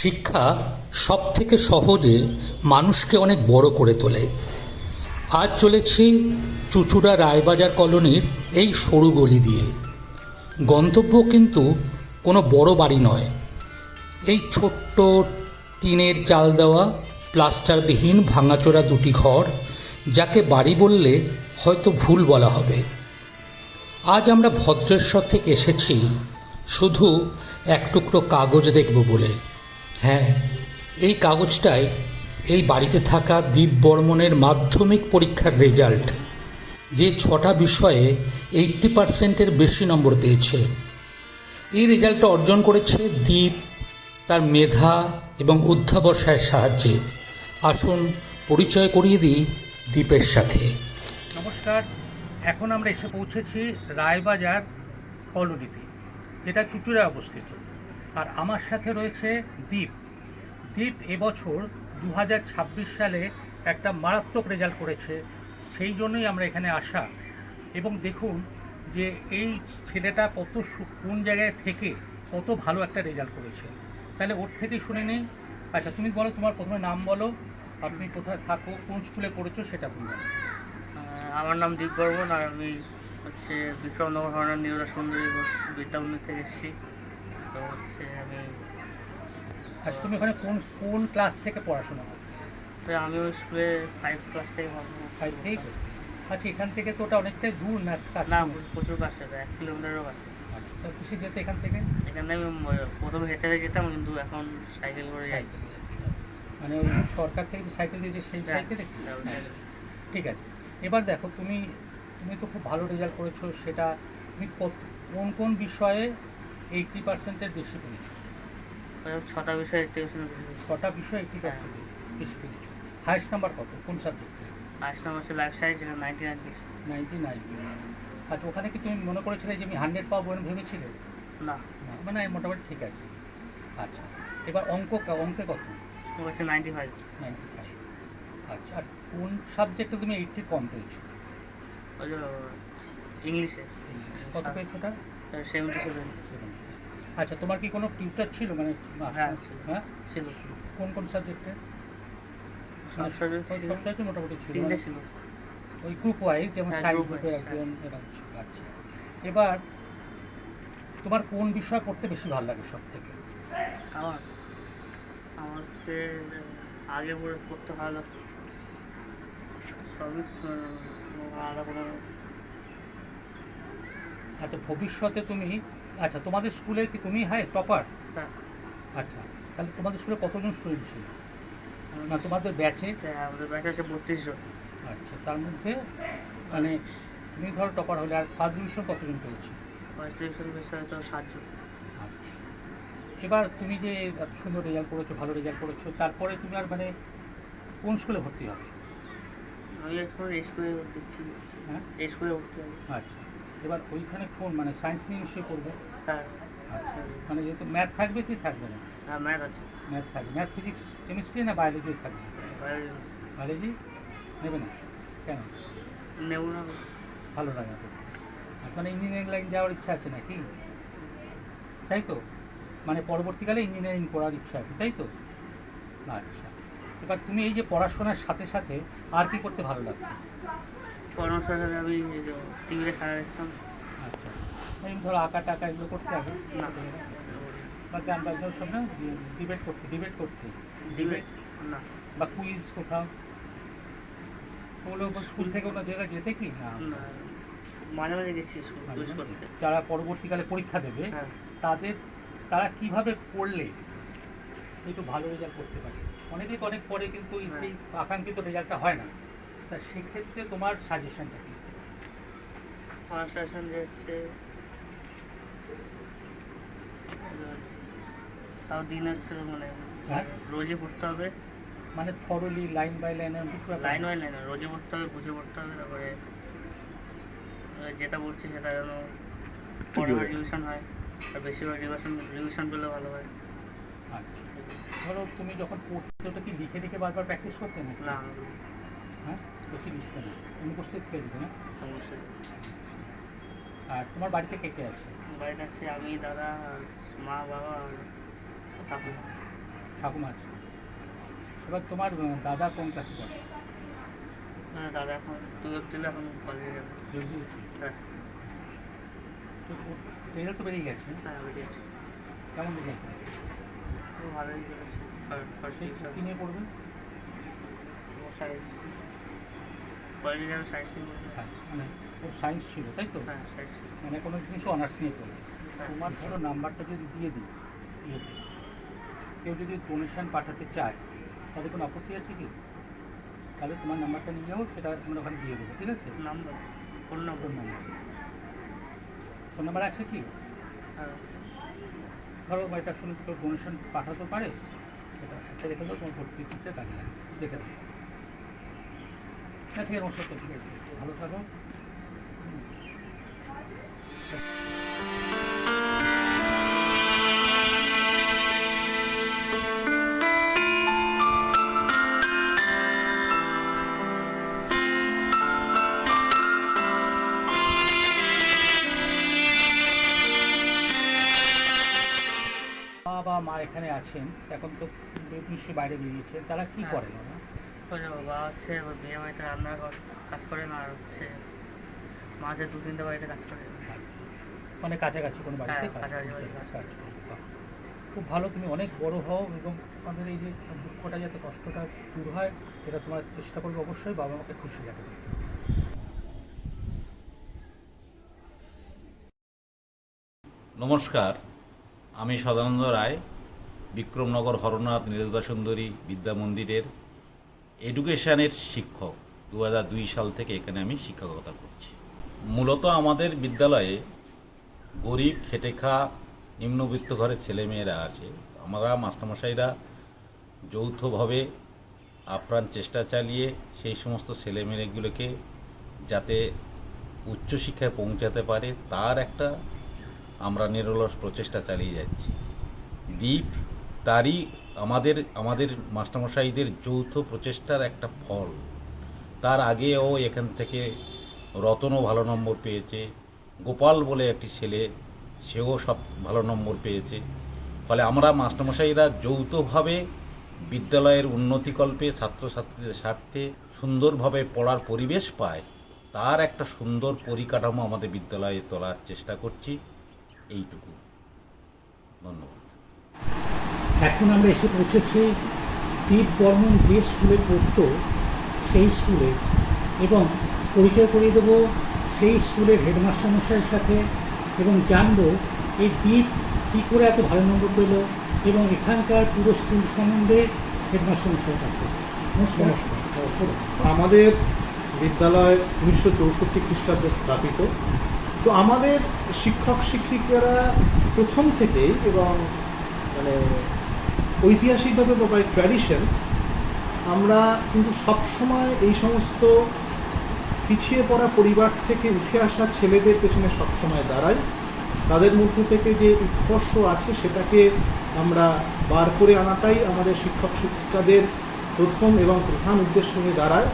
শিক্ষা সবথেকে সহজে মানুষকে অনেক বড় করে তোলে। আজ চলেছি চুঁচুড়া রায়বাজার কলোনির এই সরু গলি দিয়ে। গন্তব্য কিন্তু কোনো বড় বাড়ি নয়, এই ছোট্ট টিনের চাল দেওয়া প্লাস্টারবিহীন ভাঙাচোরা দুটি ঘর, যাকে বাড়ি বললে হয়তো ভুল বলা হবে। আজ আমরা ভদ্রেশ্বর থেকে এসেছি শুধু এক টুকরো কাগজ দেখব বলে। হ্যাঁ, এই কাগজটাই এই বাড়িতে থাকা দীপ বর্মনের মাধ্যমিক পরীক্ষার রেজাল্ট, যে 6টা বিষয়ে 80%-এর বেশি নম্বর পেয়েছে। এই রেজাল্টটা অর্জন করেছে দীপ তার মেধা এবং অধ্যাবসায়ের সাহায্যে। আসুন পরিচয় করিয়ে দিই দীপের সাথে। নমস্কার, এখন আমরা এসে পৌঁছেছি রায়বাজার কলোনিতে, যেটা চুঁচুড়ায় অবস্থিত। আর আমার সাথে রয়েছে দীপ। দীপ এবছর 2026 সালে একটা মারাত্মক রেজাল্ট করেছে, সেই জন্যই আমরা এখানে আসা। এবং দেখুন যে এই ছেলেটা কোন জায়গায় থেকে কত ভালো একটা রেজাল্ট করেছে। তাহলে ওর থেকেই শুনে নিই। আচ্ছা, তুমি বলো, তোমার প্রথমে নাম বলো, আপনি কোথায় থাকো, কোন স্কুলে পড়েছো সেটা বলবেন। আমার নাম দীপ বর্মন, আর আমি বিক্রমনগর হরনার নীরজা সুন্দরী ঘোষ বিদ্যামন্দির থেকে এসেছি। তো আমি আচ্ছা, তুমি ওখানে কোন ক্লাস থেকে পড়াশোনা করো? আমি ওই স্কুলে 5 ক্লাস থেকে ফাইভ থেকে করো? আচ্ছা, এখান থেকে তো ওটা অনেকটাই দূর না? না, প্রচুর কাছে, 1 কিলোমিটারও কাছে। আচ্ছা, তো কিসে যেতে এখান থেকে? এখানে আমি প্রথমে হেঁটে যেতাম, কিন্তু এখন সাইকেল করে যাই। মানে ওই সরকার থেকে যে সাইকেল দিয়েছে সেই সাইকেলে? ঠিক আছে। এবার দেখো, তুমি তো খুব ভালো রেজাল্ট করেছো, সেটা তুমি কোন বিষয়ে 80%-এর বেশি পেয়েছো? 6টা বিষয়ে 6টা বিষয়ে 80% বেশি পেয়েছো। হায়েস্ট নাম্বার কত, কোন সাবজেক্টে? ফার্স্ট নাম্বার হচ্ছে লাইফ সায়েন্স, যেখানে 99 পেয়েছি। 99 পেয়েছো। আচ্ছা, ওখানে কি তুমি মনে করেছিলে যে আমি 100 পাবো বলে ভেবেছিলে? না, মানে মোটামুটি ঠিক আছে। আচ্ছা, এবার অঙ্কে কত? ও হচ্ছে 95। 95। আচ্ছা, আর কোন সাবজেক্টে তুমি 80 কম পেয়েছো? ওই যে ইংলিশে কত পেয়েছো ওটা? 77। আচ্ছা, তোমার কি কোনো টিউটার ছিল, মানে হ্যাঁ, হ্যাঁ ছিল। কোন সাবজেক্টে? সবটাই তো মোটামুটি ছিল, 3টে ছিল। ওই গ্রুপ ওয়াইজ, যেমন হ্যাঁ, সায়েন্স group গ্রুপের wise, একজন এরকম ছিল। আচ্ছা, এবার তোমার কোন বিষয় পড়তে বেশি ভালো লাগে সব থেকে? আমার আমার হচ্ছে আগে পড়তে ভালো লাগতো, সবই আলাদা কোনো। আচ্ছা, ভবিষ্যতে তুমি, আচ্ছা তোমাদের স্কুলে কি তুমি টপার? হ্যাঁ। আচ্ছা, তাহলে তোমাদের স্কুলে কতজন স্টুডেন্ট ছিল, না তোমাদের ব্যাচে? আমাদের ব্যাচে আছে 32 জন। আচ্ছা, তার মধ্যে মানে তুমি ধরো টপার হলে, আর ফার্স্ট ডিভিশন কতজন পেয়েছে? ফার্স্ট ডিভিশন পেয়েছে হয়তো 7 জন। আচ্ছা, এবার তুমি যে এত সুন্দর রেজাল্ট করেছো, ভালো রেজাল্ট করেছো, তারপরে তুমি আর মানে কোন স্কুলে ভর্তি হবে? আমি এখন এই স্কুলে দেখছি। হ্যাঁ, এই স্কুলে ভর্তি হবে। আচ্ছা, এবার ওইখানে কোন মানে সায়েন্স নিয়ে নিশ্চয়ই করবে? হ্যাঁ। আচ্ছা, মানে যেহেতু ম্যাথ থাকবে কি থাকবে না? হ্যাঁ, ম্যাথ আছে। ম্যাথ থাকবে, ম্যাথ ফিজিক্স কেমিস্ট্রি না বায়োলজি থাকবে? বায়োলজি নেবে না কেন? নেব না, ভালো লাগে না? আর মানে ইঞ্জিনিয়ারিং লাইন যাওয়ার ইচ্ছা আছে নাকি, তাই তো? মানে পরবর্তীকালে ইঞ্জিনিয়ারিং পড়ার ইচ্ছা আছে, তাই তো? আচ্ছা, এবার তুমি এই যে পড়াশোনার সাথে সাথে আর কি করতে ভালো লাগবে? পড়ানোর সাথে আমি টিভিতে খেলা দেখতাম। আচ্ছা, এই ধরো আঁকা টাকা এগুলো করতে হবে না, বা গান বাজনার সব না, ডিবেট করতে ডিবেট না, বা কুইজ কোথাও, ওগুলো স্কুল থেকে ওগুলো জায়গায় যেতে কি না? না, মাঝে মাঝে গেছি স্কুল কুইজ করতে। যারা পরবর্তীকালে পরীক্ষা দেবে, হ্যাঁ, তারা কিভাবে পড়লে একটু ভালো রেজাল্ট করতে পারে? অনেকেই অনেক পরে কিন্তু সেই আকাঙ্ক্ষিত রেজাল্টটা হয় না, তা সেক্ষেত্রে তোমার সাজেশনটা কি? আমার সাজেশন যে হচ্ছে তাও দিন হচ্ছে মানে হ্যাঁ, রোজই পড়তে হবে। মানে থরলি লাইন বাই লাইন কিছু লাইন বাই লাইন রোজই পড়তে হবে, বুঝে পড়তে হবে। তারপরে যেটা বলছি সেটা যেন পরে রিভিশন হয়, আর বেশিরভাগ রিভিশন পেলে ভালো হয়। আচ্ছা, ধরো তুমি যখন পড়তে, ওটা কি লিখে লিখে বারবার প্র্যাকটিস করতে না? না, হ্যাঁ, বেশি লিখতে না, অনুপস্থিত খেয়ে দিতে না? সমস্যা। আর তোমার বাড়িতে কে কে আছে? বাড়িতে আছে আমি, দাদা, আর মা, বাবা আর কাকু। ঠাকুমা আছে। এবার তোমার দাদা কোন ক্লাসে পড়ে? হ্যাঁ, দাদা এখন 12 দিলে এখন কলেজে যাবে। হ্যাঁ, রেজাল্ট তো বেরিয়ে গেছে, হ্যাঁ বেরিয়েছে। কেমন রেজাল্ট? খুব ভালোই করেছে। First division. কী নিয়ে পড়বে? সায়েন্স কলেজে যাবে, সায়েন্স নিয়ে। মানে ওর সায়েন্স ছিল তাই তো? হ্যাঁ, সায়েন্স। মানে কোনো জিনিসও অনার্স নিয়ে পড়বে। হ্যাঁ। তোমার ধরো নাম্বারটা যদি দিয়ে দিই ইয়েতে, কেউ যদি ডোনেশন পাঠাতে চায় তাহলে কোনো আপত্তি আছে কি? তাহলে তোমার নাম্বারটা নিয়ে যাবো, সেটা আমরা ওখানে দিয়ে দেবো, ঠিক আছে? Number phone phone number. Number, phone number আছে কি? হ্যাঁ, ধরো এটা শুনে কেউ ডোনেশন পাঠাতে পারে, সেটা একটা রেখে দাও, তোমার ভর্তি ক্ষেত্রে কাজে লাগে, দেখে দাও। না ঠিক আছে, আমার সাথে ঠিক আছে, ভালো থাকো। বাবা মা এখানে আছেন, এখন তো নিশ্চয়ই বাইরে বেরিয়েছে, তারা কি হ্যাঁ। করেন ওরা? ওই যে বাবা হচ্ছে ওর বিয়ে বাড়িতে রান্নার কাজ করেন, আর হচ্ছে মা হচ্ছে 2-3টে বাড়িতে কাজ করে। মানে কাছাকাছি কোনো বাড়িতে হ্যাঁ, কাজ কাছাকাছি করতে- বাড়িতে কাজ কাজ করো। বাহ। খুব ভালো, তুমি অনেক বড় হও এবং আমাদের এই যে দুঃখটা যাতে কষ্টটা দূর হয় এটা তোমার চেষ্টা করবে, অবশ্যই বাবা মাকে খুশি রাখবে। নমস্কার, আমি সদানন্দ রায়, বিক্রমনগর হরনাথ নীরদা সুন্দরী বিদ্যা মন্দিরের এডুকেশনের শিক্ষক। 2002 সাল থেকে এখানে আমি শিক্ষকতা করছি। মূলত আমাদের বিদ্যালয়ে গরিব খেটে খাওয়া নিম্নবিত্ত ঘরের ছেলেমেয়েরা আছে। আমরা মাস্টারমশাইরা যৌথভাবে আপ্রাণ চেষ্টা চালিয়ে সেই সমস্ত ছেলেমেয়েগুলোকে যাতে উচ্চশিক্ষায় পৌঁছাতে পারে তার একটা আমরা নিরলস প্রচেষ্টা চালিয়ে যাচ্ছি। দ্বীপ তারই আমাদের মাস্টারমশাইদের যৌথ প্রচেষ্টার একটা ফল। তার আগেও এখান থেকে রতনও ভালো নম্বর পেয়েছে, গোপাল বলে একটি ছেলে, সেও সব ভালো নম্বর পেয়েছে। ফলে আমরা মাস্টারমশাইরা যৌথভাবে বিদ্যালয়ের উন্নতিকল্পে ছাত্রছাত্রীদের স্বার্থে সুন্দরভাবে পড়ার পরিবেশ পায়, তার একটা সুন্দর পরিকাঠামো আমাদের বিদ্যালয়ে তোলার চেষ্টা করছি। এইটুকু, ধন্যবাদ। এখন আমরা এসে পৌঁছেছি দীপ বর্মন যে স্কুলে পড়তো সেই স্কুলে, এবং পরিচয় করিয়ে দেবো সেই স্কুলের হেডমাস্টার মশাইয়ের সাথে, এবং জানবো এই দীপ কী করে এত ভালো নম্বর পেল এবং এখানকার পুরো স্কুল সম্বন্ধে হেডমাস্টার মশাইয়ের কাছে। নমস্কার। আমাদের বিদ্যালয় 1964 খ্রিস্টাব্দে স্থাপিত। তো আমাদের শিক্ষক শিক্ষিকারা প্রথম থেকেই এবং মানে ঐতিহাসিকভাবে বা বাই ট্র্যাডিশন আমরা কিন্তু সবসময় এই সমস্ত পিছিয়ে পড়া পরিবার থেকে উঠে আসা ছেলেদের পেছনে সবসময় দাঁড়াই। তাদের মধ্যে থেকে যে উৎকর্ষ আছে সেটাকে আমরা বার করে আনাটাই আমাদের শিক্ষক শিক্ষিকাদের প্রথম এবং প্রধান উদ্দেশ্য হয়ে দাঁড়ায়।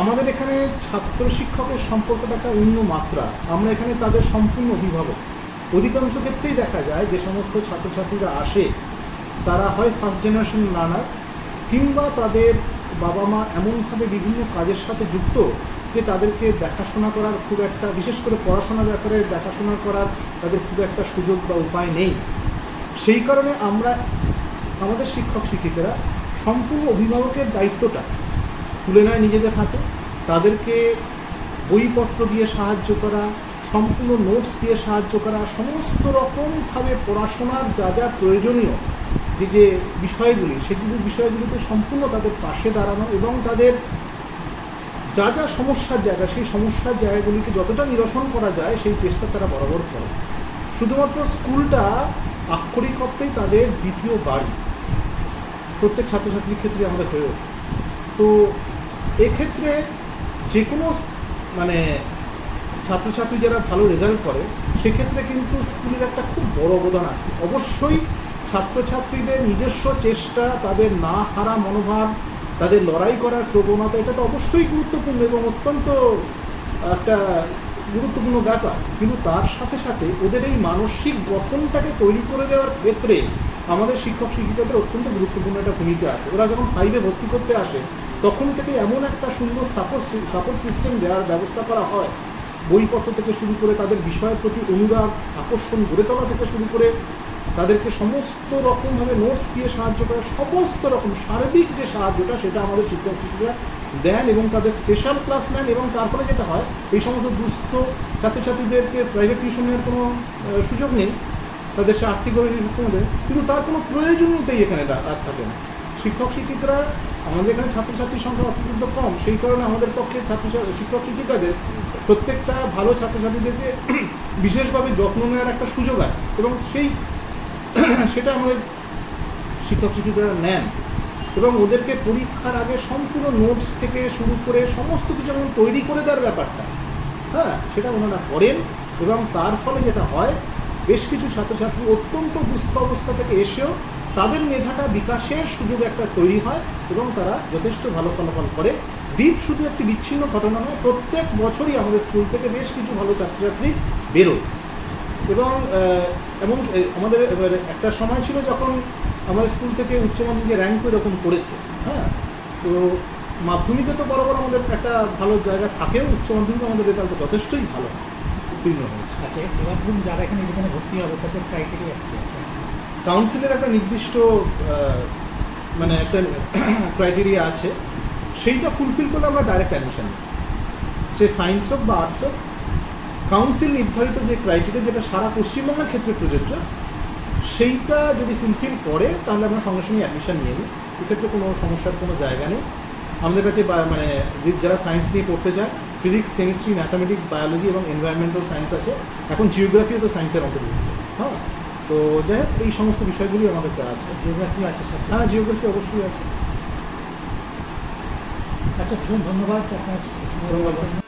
আমাদের এখানে ছাত্র শিক্ষকের সম্পর্কটা একটা অন্য মাত্রা। আমরা এখানে তাদের সম্পূর্ণ অভিভাবক। অধিকাংশ ক্ষেত্রেই দেখা যায় যে সমস্ত ছাত্রছাত্রীরা আসে তারা হয় ফার্স্ট জেনারেশন লার্নার, কিংবা তাদের বাবা মা এমনভাবে বিভিন্ন কাজের সাথে যুক্ত যে তাদেরকে দেখাশোনা করার খুব একটা, বিশেষ করে পড়াশোনার ব্যাপারে দেখাশোনা করার তাদের খুব একটা সুযোগ বা উপায় নেই। সেই কারণে আমরা আমাদের শিক্ষক শিক্ষিকারা সম্পূর্ণ অভিভাবকের দায়িত্বটা তুলে নেয় নিজেদের হাতে। তাদেরকে বইপত্র দিয়ে সাহায্য করা, সম্পূর্ণ নোটস দিয়ে সাহায্য করা, সমস্ত রকমভাবে পড়াশোনার যা যা প্রয়োজনীয় যে বিষয়গুলি বিষয়গুলিতে সম্পূর্ণ তাদের পাশে দাঁড়ানো, এবং তাদের যা যা সমস্যার জায়গা সেই সমস্যার জায়গাগুলিকে যতটা নিরসন করা যায় সেই চেষ্টা তারা বরাবর করে। শুধুমাত্র স্কুলটা আক্ষরিক অর্থেই তাদের দ্বিতীয় বাড়ি প্রত্যেক ছাত্রছাত্রীর ক্ষেত্রে আমাদের হয়ে ওঠে। তো এক্ষেত্রে যে কোনো মানে ছাত্রছাত্রী যারা ভালো রেজাল্ট করে সেক্ষেত্রে কিন্তু স্কুলের একটা খুব বড় অবদান আছে। অবশ্যই ছাত্রছাত্রীদের নিজস্ব চেষ্টা, তাদের না হারা মনোভাব, তাদের লড়াই করার প্রবণতা, এটা তো অবশ্যই গুরুত্বপূর্ণ এবং অত্যন্ত একটা গুরুত্বপূর্ণ ব্যাপার। কিন্তু তার সাথে সাথে ওদের এই মানসিক গঠনটাকে তৈরি করে দেওয়ার ক্ষেত্রে আমাদের শিক্ষক শিক্ষিকাদের অত্যন্ত গুরুত্বপূর্ণ একটা ভূমিকা আছে। ওরা যখন 5-এ ভর্তি করতে আসে তখন থেকে এমন একটা সুন্দর সাপোর্ট সিস্টেম দেওয়ার ব্যবস্থা করা হয়, বইপত্র থেকে শুরু করে তাদের বিষয়ের প্রতি অনুরাগ আকর্ষণ গড়ে তোলা থেকে শুরু করে তাদেরকে সমস্ত রকমভাবে নোটস দিয়ে সাহায্য করা, সমস্ত রকম সার্বিক যে সাহায্যটা সেটা আমাদের শিক্ষক শিক্ষিকা দেন এবং তাদের স্পেশাল ক্লাস নেন। এবং তারপরে যেটা হয়, এই সমস্ত দুস্থ ছাত্রছাত্রীদেরকে প্রাইভেট টিউশনের কোনো সুযোগ নেই, তাদের সে আর্থিকভাবে সক্ষম দেয়, কিন্তু তার কোনো প্রয়োজনীয়তাই এখানে আর থাকে না। শিক্ষক শিক্ষিকারা আমাদের এখানে ছাত্রছাত্রীর সংখ্যা অত্যন্ত কম, সেই কারণে আমাদের পক্ষে শিক্ষক শিক্ষিকাদের প্রত্যেকটা ভালো ছাত্রছাত্রীদেরকে বিশেষভাবে যত্ন নেওয়ার একটা সুযোগ আছে এবং সেটা আমাদের শিক্ষক শিক্ষিকারা নেন এবং ওদেরকে পরীক্ষার আগে সম্পূর্ণ নোটস থেকে শুরু করে সমস্ত কিছু যেমন তৈরি করে দেওয়ার ব্যাপারটা, হ্যাঁ, সেটা ওনারা করেন। এবং তার ফলে যেটা হয়, বেশ কিছু ছাত্রছাত্রী অত্যন্ত দুস্থ অবস্থা থেকে এসেও তাদের মেধাটা বিকাশের সুযোগ একটা তৈরি হয় এবং তারা যথেষ্ট ভালো ফলাফল করে। দ্বীপ শুধু একটি বিচ্ছিন্ন ঘটনা নয়, প্রত্যেক বছরই আমাদের স্কুল থেকে বেশ কিছু ভালো ছাত্রছাত্রী বেরোয়। এবং এমন আমাদের একটা সময় ছিল যখন আমাদের স্কুল থেকে উচ্চ মাধ্যমিকে র্যাঙ্ক এরকম করেছে, হ্যাঁ, তো মাধ্যমিকে তো বরাবর আমাদের একটা ভালো জায়গা থাকেও, উচ্চ মাধ্যমিকে আমাদের রেজাল্ট যথেষ্টই ভালো উত্তীর্ণ হয়েছে। আচ্ছা, এবার ধরুন যারা যেখানে ভর্তি হবে তাদের ক্রাইটেরিয়া আছে? কাউন্সিলের একটা নির্দিষ্ট মানে একটা ক্রাইটেরিয়া আছে, সেইটা ফুলফিল করলে আমরা ডাইরেক্ট অ্যাডমিশন নিই, সে সায়েন্স হোক বা আর্টস হোক। কাউন্সিল নির্ধারিত যে ক্রাইটেরিয়া, যেটা সারা পশ্চিমবঙ্গের ক্ষেত্রে প্রযোজ্য, সেইটা যদি ফুলফিল করে তাহলে আমরা সঙ্গে সঙ্গে অ্যাডমিশন নিয়ে নিই। এক্ষেত্রে কোনো সমস্যার কোনো জায়গা নেই। আমাদের কাছে মানে যারা সায়েন্স নিয়ে পড়তে চায়, ফিজিক্স, কেমিস্ট্রি, ম্যাথামেটিক্স, বায়োলজি এবং এনভায়রনমেন্টাল সায়েন্স আছে, এখন জিওগ্রাফিও তো সায়েন্সের অন্তর্ভুক্ত। হ্যাঁ, তো যাই হোক, এই সমস্ত বিষয়গুলি আমাদের কাছে আছে। জিওগ্রাফিও আছে স্যার? হ্যাঁ, জিওগ্রাফি অবশ্যই আছে। আচ্ছা, ভীষণ ধন্যবাদ আপনার। ধন্যবাদ।